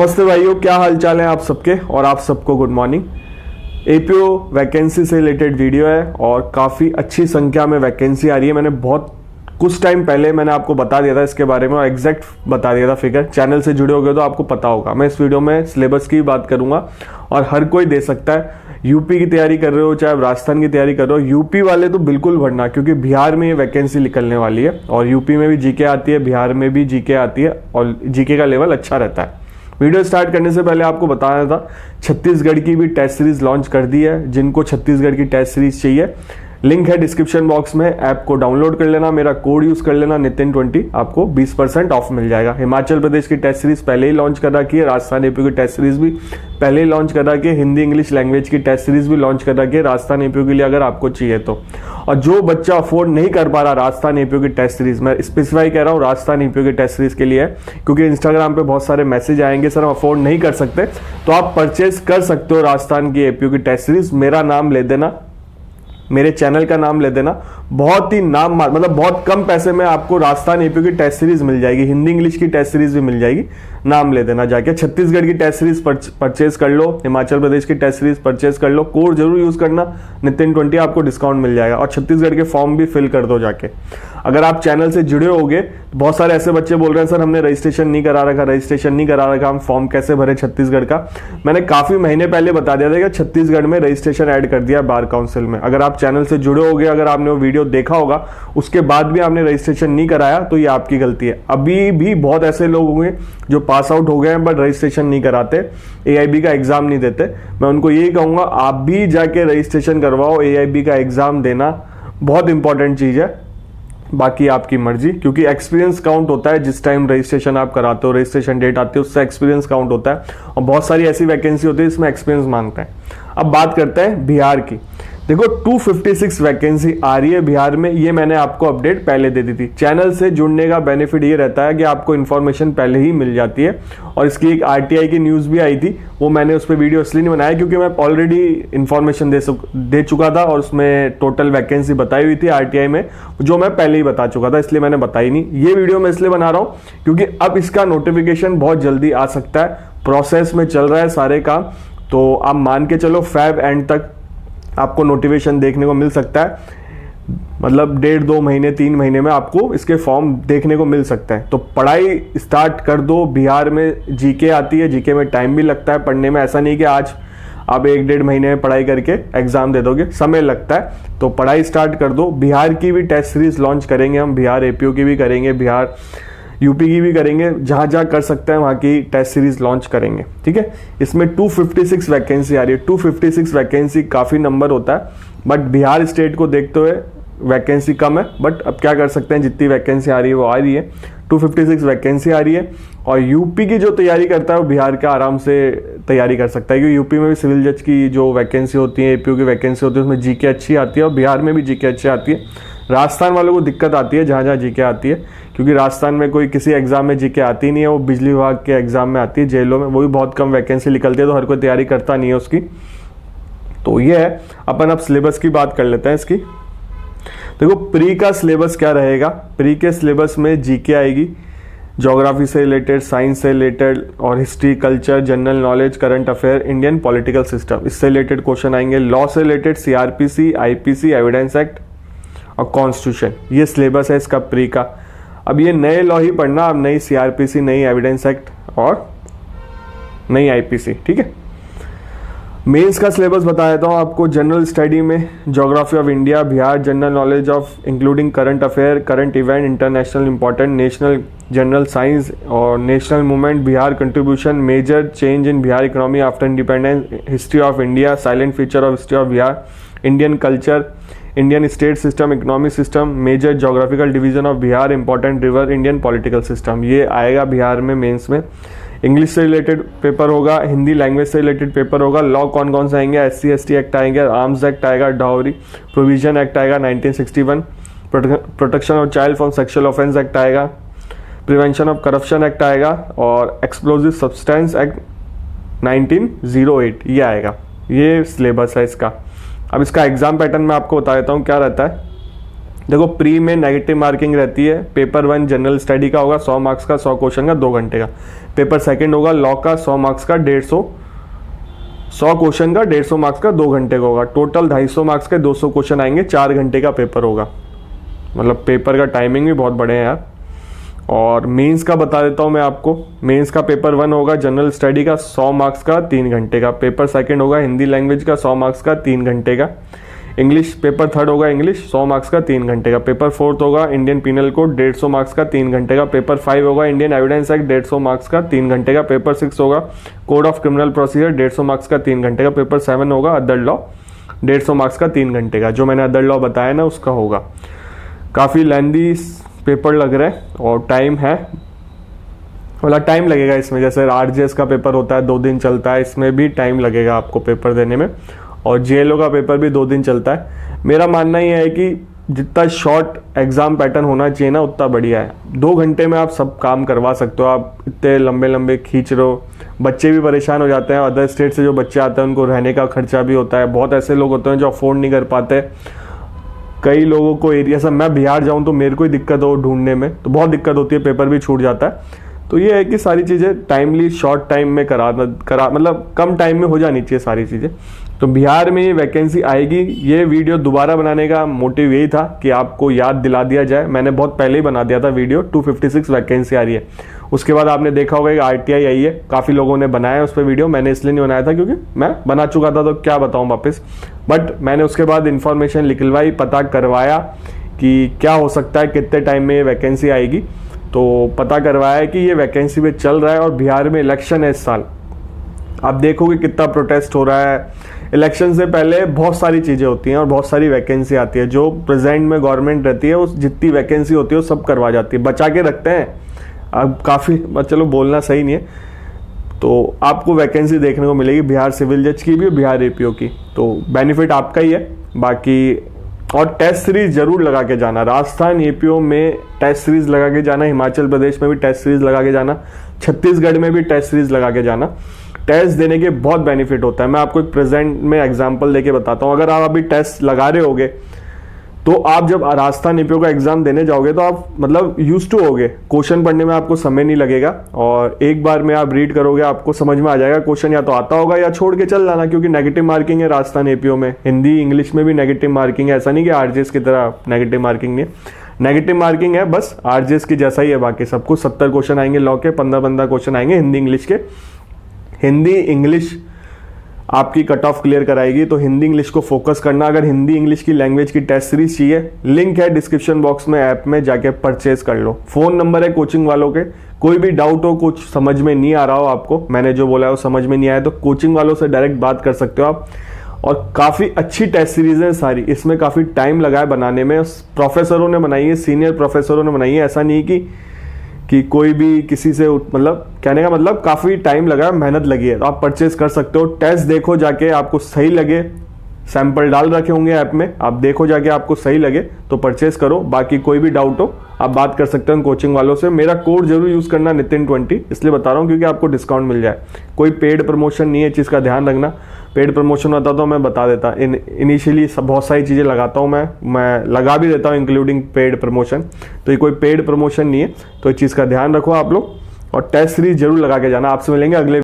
नमस्ते भाइयों, क्या हाल चाल है आप सबके। और आप सबको गुड मॉर्निंग। एपीओ वैकेंसी से रिलेटेड वीडियो है और काफ़ी अच्छी संख्या में वैकेंसी आ रही है। मैंने बहुत कुछ टाइम पहले मैंने आपको बता दिया था इसके बारे में और एग्जैक्ट बता दिया था फिगर। चैनल से जुड़े हो गए तो आपको पता होगा। मैं इस वीडियो में सिलेबस की बात करूंगा और हर कोई दे सकता है। यूपी की तैयारी कर रहे हो चाहे राजस्थान की तैयारी कर रहे हो, यूपी वाले तो बिल्कुल भरना, क्योंकि बिहार में ये वैकेंसी निकलने वाली है और यूपी में भी जीके आती है, बिहार में भी जीके आती है और जीके का लेवल अच्छा रहता है। वीडियो स्टार्ट करने से पहले आपको बताया था छत्तीसगढ़ की भी टेस्ट सीरीज लॉन्च कर दी है। जिनको छत्तीसगढ़ की टेस्ट सीरीज चाहिए, लिंक है डिस्क्रिप्शन बॉक्स में, ऐप को डाउनलोड कर लेना, मेरा कोड यूज कर लेना नितिन20, आपको 20% ऑफ मिल जाएगा। हिमाचल प्रदेश की टेस्ट सीरीज पहले ही लॉन्च कर रखी है, राजस्थान एपीओ की टेस्ट सीरीज भी पहले ही लॉन्च कर रखी है, हिंदी इंग्लिश लैंग्वेज की टेस्ट सीरीज भी लॉन्च कर रखी है राजस्थान एपीओ के लिए अगर आपको चाहिए तो। और जो बच्चा अफोर्ड नहीं कर पा रहा राजस्थान एपीओ की टेस्ट सीरीज, मैं स्पेसिफाई कह रहा हूँ राजस्थान एपीओ की टेस्ट सीरीज के लिए है, क्योंकि इंस्टाग्राम पे बहुत सारे मैसेज आएंगे सर हम अफोर्ड नहीं कर सकते, तो आप परचेज कर सकते हो राजस्थान की एपीओ की टेस्ट सीरीज। मेरा नाम ले देना, मेरे चैनल का नाम ले देना, बहुत ही नाम मतलब बहुत कम पैसे में आपको राजस्थान एपीओ की टेस्ट सीरीज मिल जाएगी, हिंदी इंग्लिश की टेस्ट सीरीज भी मिल जाएगी। नाम ले देना जाके। छत्तीसगढ़ की टेस्ट सीरीज परचेज कर लो, हिमाचल प्रदेश की टेस्ट सीरीज परचेज कर लो, कोड जरूर यूज करना नितिन20, आपको डिस्काउंट मिल जाएगा। और छत्तीसगढ़ के फॉर्म भी फिल कर दो जाके। अगर आप चैनल से जुड़े होगे, बहुत सारे ऐसे बच्चे बोल रहे हैं सर हमने रजिस्ट्रेशन नहीं करा रखा, हम फॉर्म कैसे भरे छत्तीसगढ़ का। मैंने काफी महीने पहले बता दिया था कि छत्तीसगढ़ में रजिस्ट्रेशन ऐड कर दिया बार काउंसिल में। अगर आप चैनल से जुड़े होगे, अगर आपने वो वीडियो देखा होगा, उसके बाद भी आपने रजिस्ट्रेशन नहीं कराया तो ये आपकी गलती है। अभी भी बहुत ऐसे लोग होंगे जो पास आउट हो गए हैं बट रजिस्ट्रेशन नहीं कराते, एआईबी का एग्जाम नहीं देते। मैं उनको यही कहूंगा आप भी जाके रजिस्ट्रेशन करवाओ। एआईबी का एग्जाम देना बहुत इंपॉर्टेंट चीज है, बाकी आपकी मर्जी, क्योंकि एक्सपीरियंस काउंट होता है। जिस टाइम रजिस्ट्रेशन आप कराते हो, रजिस्ट्रेशन डेट आती है, उससे एक्सपीरियंस काउंट होता है और बहुत सारी ऐसी वैकेंसी होती है जिसमें एक्सपीरियंस मांगता है। अब बात करते हैं बिहार की। देखो 256 वैकेंसी आ रही है बिहार में, ये मैंने आपको अपडेट पहले दे दी थी। चैनल से जुड़ने का बेनिफिट ये रहता है कि आपको इन्फॉर्मेशन पहले ही मिल जाती है। और इसकी एक आरटीआई की न्यूज़ भी आई थी, वो मैंने उस पर वीडियो इसलिए नहीं बनाया क्योंकि मैं ऑलरेडी इन्फॉर्मेशन दे चुका था और उसमें टोटल वैकेंसी बताई हुई थी आरटीआई में, जो मैं पहले ही बता चुका था, इसलिए मैंने बताई नहीं। ये वीडियो मैं इसलिए बना रहा हूँ क्योंकि अब इसका नोटिफिकेशन बहुत जल्दी आ सकता है। प्रोसेस में चल रहा है सारे काम, तो आप मान के चलो फेब एंड तक आपको नोटिफिकेशन देखने को मिल सकता है। मतलब 1.5-2 महीने 3 महीने में आपको इसके फॉर्म देखने को मिल सकता है। तो पढ़ाई स्टार्ट कर दो। बिहार में जीके आती है, जीके में टाइम भी लगता है पढ़ने में। ऐसा नहीं कि आज आप 1-1.5 महीने में पढ़ाई करके एग्जाम दे दोगे, समय लगता है। तो पढ़ाई स्टार्ट कर दो। बिहार की भी टेस्ट सीरीज लॉन्च करेंगे हम, बिहार एपीओ की भी करेंगे, बिहार यूपी की भी करेंगे, जहां जहां कर सकते हैं वहां की टेस्ट सीरीज लॉन्च करेंगे। ठीक है, इसमें 256 वैकेंसी आ रही है। 256 वैकेंसी काफी नंबर होता है, बट बिहार स्टेट को देखते हुए वैकेंसी कम है, बट अब क्या कर सकते हैं, जितनी वैकेंसी आ रही है वो आ रही है। 256 वैकेंसी आ रही है और यूपी की जो तैयारी करता है वो बिहार का आराम से तैयारी कर सकता है, क्योंकि यूपी में भी सिविल जज की जो वैकेंसी होती है, एपीओ की वैकेंसी होती है, उसमें जीके अच्छी आती है और बिहार में भी जीके अच्छी आती है। राजस्थान वालों को दिक्कत आती है जहाँ जहाँ जीके आती है, क्योंकि राजस्थान में कोई किसी एग्जाम में जीके आती नहीं है, वो बिजली विभाग के एग्जाम में आती है, जेलों में, वो भी बहुत कम वैकेंसी निकलती है, तो हर कोई तैयारी करता नहीं है उसकी। तो ये है। अपन अब सिलेबस की बात कर लेते हैं इसकी। देखो प्री का सिलेबस क्या रहेगा। प्री के सिलेबस में जीके आएगी, ज्योग्राफी से रिलेटेड, साइंस से रिलेटेड और history, culture, general knowledge, current affair, Indian political system, इससे रिलेटेड क्वेश्चन आएंगे। लॉ से related CrPC, IPC, evidence act और कॉन्स्टिट्यूशन, ये सिलेबस है इसका प्री का। अब ये नए लॉ ही पढ़ना, अब नई सीआरपीसी, नई एविडेंस एक्ट और नई आईपीसी। ठीक है, मेंस का सिलेबस बता देता हूँ आपको। जनरल स्टडी में geography of India, Bihar, general knowledge of including current affair, current event, international important, national general science और national movement, Bihar contribution, major change in Bihar economy after independence, history of India, silent feature of history of Bihar, Indian culture, Indian state system, economic system, major geographical division of Bihar, important river, Indian political system, ये आएगा बिहार में mains में। English से related paper होगा, Hindi language से related paper होगा। Law कौन कौन से आएंगे, SC/ST एक्ट आएंगे, आर्म्स एक्ट आएगा, डाउरी प्रोविजन एक्ट आएगा 1961, protection of child from sexual offence act आएगा, प्रिवेंशन ऑफ करप्शन एक्ट आएगा और एक्सप्लोजिव सब्सटेंस एक्ट 1908, ये आएगा। ये सिलेबस है इसका। अब इसका एग्जाम पैटर्न मैं आपको बता देता हूँ क्या रहता है। देखो प्री में नेगेटिव मार्किंग रहती है। पेपर 1 जनरल स्टडी का होगा 100 मार्क्स का, 100 क्वेश्चन का, 2 घंटे का। पेपर सेकंड होगा लॉ का 100 मार्क्स का, 100 क्वेश्चन का, 150 मार्क्स का, 2 घंटे का होगा। टोटल 250 मार्क्स के 200 क्वेश्चन आएंगे, 4 घंटे का पेपर होगा। मतलब पेपर का टाइमिंग भी बहुत बड़े हैं यार। और मेंस का बता देता हूँ मैं आपको। मेंस का पेपर 1 होगा जनरल स्टडी का 100 मार्क्स का, 3 घंटे का। पेपर सेकंड होगा हिंदी लैंग्वेज का 100 मार्क्स का, 3 घंटे का। इंग्लिश पेपर थर्ड होगा इंग्लिश 100 मार्क्स का, 3 घंटे का। पेपर फोर्थ होगा इंडियन पीनल कोड 150 मार्क्स का, 3 घंटे का। पेपर 5 होगा इंडियन एविडेंस एक्ट 150 मार्क्स का, 3 घंटे का। पेपर 6 होगा code of criminal procedure 150 marks का, 3 घंटे का। पेपर 7 होगा अदर लॉ 150 मार्क्स का, 3 घंटे का। जो मैंने अदर लॉ बताया ना उसका होगा। काफ़ी लेंदी पेपर लग रहा है और टाइम है, मतलब टाइम लगेगा इसमें। जैसे आरजेएस का पेपर होता है 2 दिन चलता है, इसमें भी टाइम लगेगा आपको पेपर देने में। और जेएलओ का पेपर भी 2 दिन चलता है। मेरा मानना ये है कि जितना शॉर्ट एग्जाम पैटर्न होना चाहिए ना उतना बढ़िया है। 2 घंटे में आप सब काम करवा सकते हो। आप इतने लंबे लंबे खींच रहे हो, बच्चे भी परेशान हो जाते हैं। अदर स्टेट से जो बच्चे आते हैं उनको रहने का खर्चा भी होता है। बहुत ऐसे लोग होते हैं जो अफोर्ड नहीं कर पाते। कई लोगों को एरिया से, मैं बिहार जाऊं तो मेरे को ही दिक्कत हो ढूंढने में, तो बहुत दिक्कत होती है, पेपर भी छूट जाता है। तो ये है कि सारी चीज़ें टाइमली शॉर्ट टाइम में करा मतलब कम टाइम में हो जानी चाहिए सारी चीज़ें। तो बिहार में ये वैकेंसी आएगी। ये वीडियो दोबारा बनाने का मोटिव यही था कि आपको याद दिला दिया जाए। मैंने बहुत पहले ही बना दिया था वीडियो। 256 वैकेंसी आ रही है। उसके बाद आपने देखा होगा कि आरटीआई आई है, काफ़ी लोगों ने बनाया उस पर वीडियो। मैंने इसलिए नहीं बनाया था क्योंकि मैं बना चुका था तो क्या बताऊँ वापस। बट मैंने उसके बाद इन्फॉर्मेशन निकलवाई, पता करवाया कि क्या हो सकता है, कितने टाइम में ये वैकेंसी आएगी। तो पता करवाया कि ये वैकेंसी पे चल रहा है और बिहार में इलेक्शन है इस साल। आप देखोगे कितना प्रोटेस्ट हो रहा है। इलेक्शन से पहले बहुत सारी चीज़ें होती हैं और बहुत सारी वैकेंसी आती है। जो प्रेजेंट में गवर्नमेंट रहती है उस जितनी वैकेंसी होती है वो सब करवा जाती है, बचा के रखते हैं। अब काफ़ी, चलो बोलना सही नहीं है। तो आपको वैकेंसी देखने को मिलेगी बिहार सिविल जज की भी और बिहार एपीओ की। तो बेनिफिट आपका ही है। बाकी और टेस्ट सीरीज जरूर लगा के जाना। राजस्थान एपीओ में टेस्ट सीरीज लगा के जाना, हिमाचल प्रदेश में भी टेस्ट सीरीज लगा के जाना, छत्तीसगढ़ में भी टेस्ट सीरीज लगा के जाना। टेस्ट देने के बहुत बेनिफिट होता है। मैं आपको एक प्रेजेंट में एग्जांपल देके बताता हूँ। अगर आप अभी टेस्ट लगा रहे होगे तो आप जब राजस्थान एपीओ का एग्जाम देने जाओगे तो आप मतलब यूज टू होगे। क्वेश्चन पढ़ने में आपको समय नहीं लगेगा और एक बार में आप रीड करोगे आपको समझ में आ जाएगा। क्वेश्चन या तो आता होगा या छोड़ के चल जाना, क्योंकि नेगेटिव मार्किंग है राजस्थान एपीओ में। हिंदी इंग्लिश में भी नेगेटिव मार्किंग है। ऐसा नहीं कि आरजेएस की तरह नेगेटिव मार्किंग नहीं है। नेगेटिव मार्किंग है, बस आरजेएस की जैसा ही है। बाकी सब कुछ 70 क्वेश्चन आएंगे लॉ के, 15 क्वेश्चन आएंगे हिंदी इंग्लिश के। हिंदी इंग्लिश आपकी कट ऑफ क्लियर कराएगी, तो हिंदी इंग्लिश को फोकस करना। अगर हिंदी इंग्लिश की लैंग्वेज की टेस्ट सीरीज चाहिए, लिंक है डिस्क्रिप्शन बॉक्स में, ऐप में जाके परचेज कर लो। फोन नंबर है कोचिंग वालों के। कोई भी डाउट हो, कुछ समझ में नहीं आ रहा हो आपको, मैंने जो बोला है वो समझ में नहीं आया, तो कोचिंग वालों से डायरेक्ट बात कर सकते हो आप। और काफ़ी अच्छी टेस्ट सीरीज है सारी। इसमें काफ़ी टाइम लगा है बनाने में। प्रोफेसरों ने बनाई है, सीनियर प्रोफेसरों ने बनाई है। ऐसा नहीं कि कोई भी किसी से, मतलब कहने का मतलब काफ़ी टाइम लगा है, मेहनत लगी है। तो आप परचेज कर सकते हो। टेस्ट देखो जाके, आपको सही लगे, सैंपल डाल रखे होंगे ऐप में, आप देखो जाके, आपको सही लगे तो परचेज करो। बाकी कोई भी डाउट हो आप बात कर सकते हो कोचिंग वालों से। मेरा कोड जरूर यूज़ करना नितिन20, इसलिए बता रहा हूँ क्योंकि आपको डिस्काउंट मिल जाए। कोई पेड प्रमोशन नहीं है, चीज़ का ध्यान रखना। पेड प्रमोशन होता तो मैं बता देता। इनिशियली बहुत सारी चीज़ें लगाता हूँ, मैं लगा भी देता हूँ इंक्लूडिंग पेड प्रमोशन। तो ये कोई पेड प्रमोशन नहीं है, तो इस चीज़ का ध्यान रखो आप लोग। और टेस्ट सीरीज जरूर लगा के जाना। आपसे मिलेंगे अगले